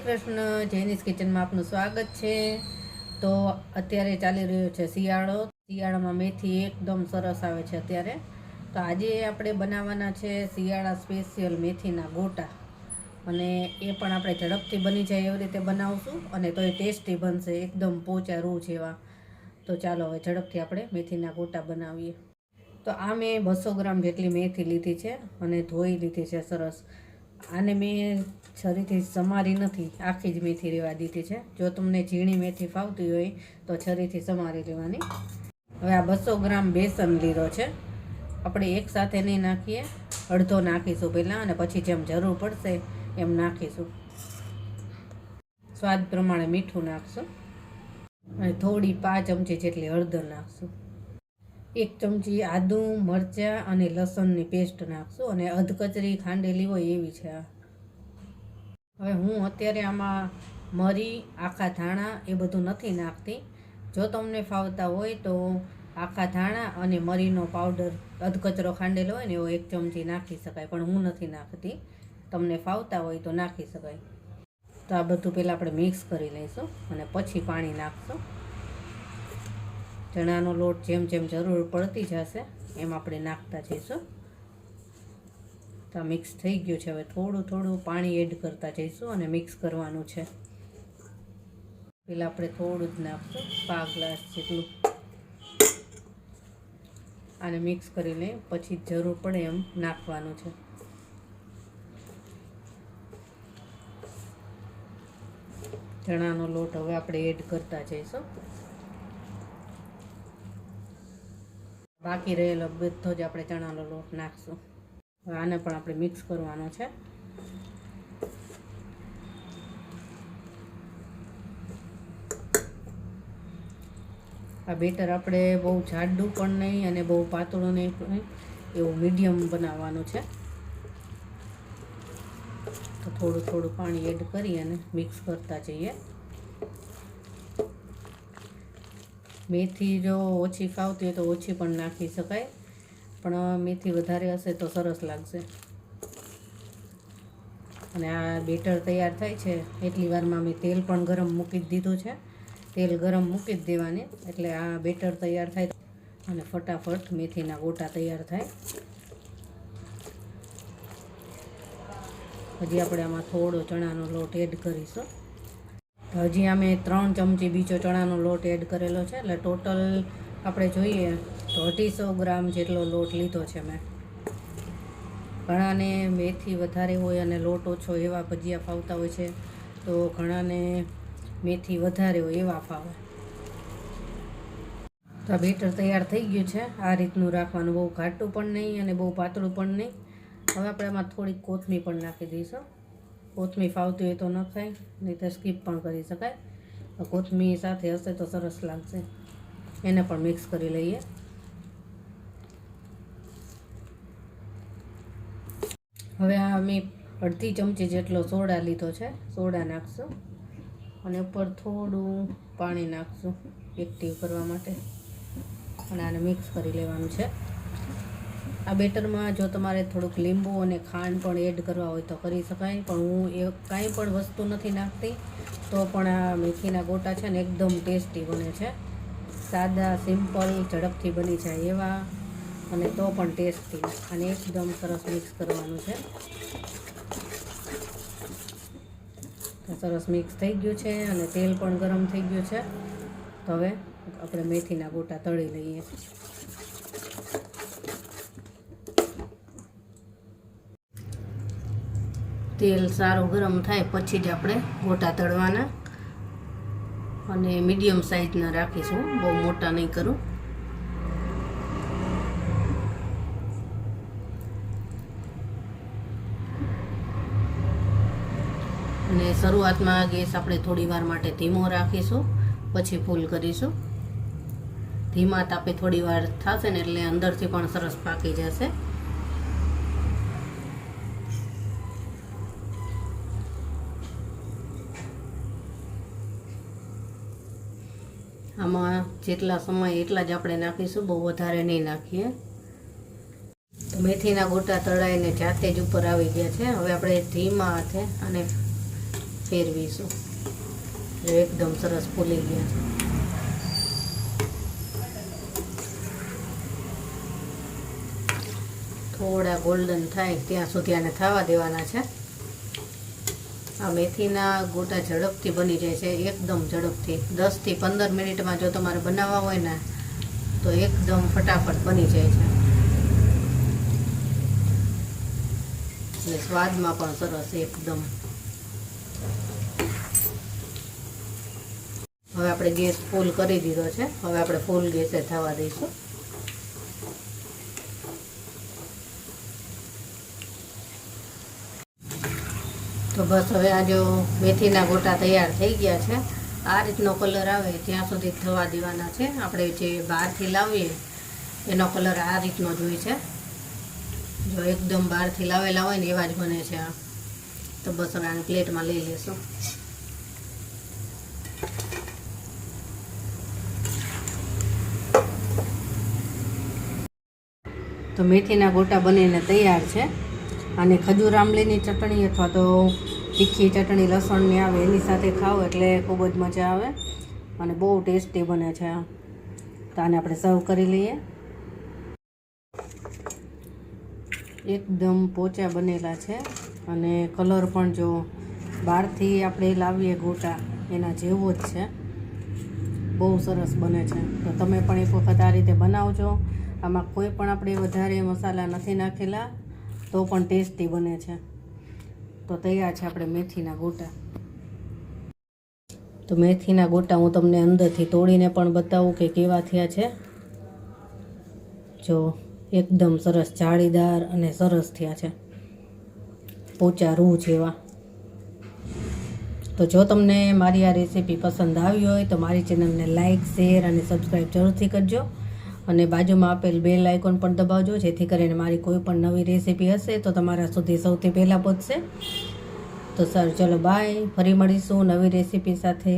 કૃષ્ણ, જૈનિશ કિચનમાં આપનું સ્વાગત છે। તો અત્યારે ચાલી રહ્યો છે શિયાળો। શિયાળામાં મેથી એકદમ સરસ આવે છે અત્યારે। તો આજે આપણે બનાવવાના છે શિયાળા સ્પેશિયલ મેથીના ગોટા, અને એ પણ આપણે ઝડપથી બની જાય એવી રીતે બનાવશું, અને તોય ટેસ્ટી બનશે, એકદમ પોચા રૂ જેવા। તો ચાલો હવે ઝડપથી આપણે મેથીના ગોટા બનાવીએ। તો આ મેં 200 ગ્રામ જેટલી મેથી લીધી છે અને ધોઈ લીધી છે સરસ। આને મેં છરીથી સમારી નથી, આખી જ મેથી રહેવા દીધી છે। જો તમને ઝીણી મેથી ફાવતી હોય તો છરીથી સમારી લેવાની। હવે આ 200 ગ્રામ બેસન લીધો છે, આપણે એક સાથે નહીં નાખીએ, અડધો નાખીશું પહેલાં, અને પછી જેમ જરૂર પડશે એમ નાખીશું। સ્વાદ પ્રમાણે મીઠું નાખશું, અને થોડી 5 ચમચી જેટલી હળદર નાખશું। 1 ચમચી આદું, મરચાં અને લસણની પેસ્ટ નાખશું, અને અધકચરી ખાંડેલી હોય એવી છે આ। હવે હું અત્યારે આમાં મરી, આખા ધાણા એ બધું નથી નાખતી। જો તમને ફાવતા હોય તો આખા ધાણા અને મરીનો પાવડર અધકચરો ખાંડેલો હોય ને એવો 1 ચમચી નાખી શકાય, પણ હું નથી નાખતી। તમને ફાવતા હોય તો નાખી શકાય। તો આ બધું પહેલાં આપણે મિક્સ કરી લઈશું, અને પછી પાણી નાખશું। ચણાનો લોટ જેમ જેમ જરૂર પડતી જશે એમ આપણે નાખતા જઈશું। તો મિક્સ થઈ ગયું છે, હવે થોડું થોડું પાણી એડ કરતા જઈશું અને મિક્સ કરવાનું છે। પહેલાં આપણે થોડું જ નાખશું, 1/2 ગ્લાસ જેટલું। આને મિક્સ કરી લઈએ, પછી જરૂર પડે એમ નાખવાનું છે। ચણાનો લોટ હવે આપણે એડ કરતા જઈશું। બાકી રહેલો બધો જ આપણે ચણાનો લોટ નાખશું। હવે આને પણ આપણે મિક્સ કરવાનો છે। આ બેટર આપણે બહુ જાડું પણ નહીં અને બહુ પાતળું નહીં, એવું મીડિયમ બનાવવાનું છે। તો થોડું થોડું પાણી એડ કરી અને મિક્સ કરતા જઈએ। મેથી જો ઓછી ફાવતી હોય તો ઓછી પણ નાખી શકાય, પણ મેથી વધારે હશે તો સરસ લાગશે। અને આ બેટર તૈયાર થાય છે એટલી વારમાં મેં તેલ પણ ગરમ મૂકી દીધું છે। તેલ ગરમ મૂકી જ દેવાની, એટલે આ બેટર તૈયાર થાય અને ફટાફટ મેથીના ગોટા તૈયાર થાય। હજી આપણે આમાં થોડો ચણાનો લોટ એડ કરીશું। હજી અમે 3 ચમચી બીજો ચણાનો લોટ એડ કરેલો છે, એટલે ટોટલ આપણે જોઈએ તો 250 ગ્રામ જેટલો લોટ લીધો છે મેં। ઘણાને મેથી વધારે હોય અને લોટ ઓછો એવા ભજીયા ફાવતા હોય છે, તો ઘણાને મેથી વધારે હોય એવા ફાવે। તો આ બેટર તૈયાર થઈ ગયું છે। આ રીતનું રાખવાનું, બહુ ઘાટું પણ નહીં અને બહુ પાતળું પણ નહીં। હવે આપણે આમાં થોડીક કોથમીર પણ નાખી દઈશું। કોથમીર ફાવતી હોય તો નખાય, નહીં તો સ્કીપ પણ કરી શકાય। કોથમીર સાથે હશે તો સરસ લાગશે। એને પણ મિક્સ કરી લઈએ। હવે આ મેં 1/2 ચમચી જેટલો સોડા લીધો છે, સોડા નાખશું, અને ઉપર થોડું પાણી નાખશું એક્ટિવ કરવા માટે, અને આને મિક્સ કરી લેવાનું છે। આ બેટરમાં જો તમારે થોડુંક લીંબુ અને ખાંડ પણ એડ કરવા હોય તો કરી શકાય, પણ હું એ કાંઈ પણ વસ્તુ નથી નાખતી, તો પણ આ મેથીના ગોટા છે ને એકદમ ટેસ્ટી બને છે। સાદા, સિમ્પલ, ઝડપથી બની જાય એવા, અને તો પણ ટેસ્ટી। અને એકદમ સરસ મિક્સ કરવાનું છે। તો સરસ મિક્સ થઈ ગયું છે, અને તેલ પણ ગરમ થઈ ગયું છે। તો હવે આપણે મેથીના ગોટા તળી લઈએ। તેલ સારું ગરમ થાય પછી જ આપણે ગોટા તળવાના, અને મીડિયમ સાઈઝના રાખીશું, બહુ મોટા નહીં કરું। અને શરૂઆતમાં ગેસ આપણે થોડી વાર માટે ધીમો રાખીશું, પછી ફૂલ કરીશું। ધીમા તાપે થોડી વાર થશે ને એટલે અંદરથી પણ સરસ પાકી જશે। આમાં જેટલા સમય એટલા જ આપણે નાખીશું, બહુ વધારે નહીં નાખીએ। તો મેથીના ગોટા તળાઈને જાતે જ ઉપર આવી ગયા છે। હવે આપણે ધીમા હાથે અને ફેરવીશું. એકદમ સરસ ફૂલી ગયા છે. થોડા ગોલ્ડન થાય ત્યાં સુધી આને થવા દેવાના છે. આ મેથીના ગોટા ઝડપથી બની જાય છે, એકદમ ઝડપથી. 10 થી 15 મિનિટમાં જો તમારે બનાવવા હોય ને તો એકદમ ફટાફટ બની જાય છે અને સ્વાદમાં પણ સરસ એકદમ. હવે આપણે ગેસ ફૂલ કરી દીધો છે. હવે આપણે ફૂલ ગેસે થવા દઈશું. તો બસ હવે આ જો મેથીના ગોટા તૈયાર થઈ ગયા છે. આ રીતનો કલર આવે ત્યાં સુધી થવા દેવાના છે. આપણે જે બહારથી લાવીએ એનો કલર આ રીતનો જ હોય છે. જો એકદમ બહારથી લાવેલા હોય ને એવા જ બને છે આ. તો બસ હવે આને પ્લેટમાં લઈ લેશું. તો મેથીના ગોટા બનીને તૈયાર છે. અને ખજૂર આંબલીની ચટણી અથવા તો તીખી ચટણી લસણની આવે એની સાથે ખાઓ એટલે ખૂબ જ મજા આવે અને બહુ ટેસ્ટી બને છે. તો આને આપણે સર્વ કરી લઈએ. એકદમ પોચા બનેલા છે અને કલર પણ જો બહારથી આપણે લાવીએ ગોટા એના જેવો જ છે. બહુ સરસ બને છે. તો તમે પણ એક વખત આ રીતે બનાવજો. આમાં કોઈ પણ આપણે વધારે મસાલા નથી નાખેલા તો પણ ટેસ્ટી બને છે. તો તૈયાર છે આપણે મેથીના ગોટા. તો મેથીના ગોટા હું તમને અંદરથી તોડીને પણ બતાવું કે કેવા થયા છે. જો એકદમ સરસ જાળીદાર અને સરસ થયા છે, પોચા રૂ જેવા. તો જો તમને મારી આ રેસીપી પસંદ આવી હોય તો મારી ચેનલને લાઇક, શેર અને સબસ્ક્રાઈબ જરૂરથી કરજો અને બાજુમાં આપેલ બેલ આઇકોન પણ દબાવજો જેથી કરીને મારી કોઈ પણ નવી રેસીપી હશે તો તમારા સુધી સૌથી પહેલાં પહોંચશે. તો સર ચલો બાય, ફરી મળીશું નવી રેસીપી સાથે.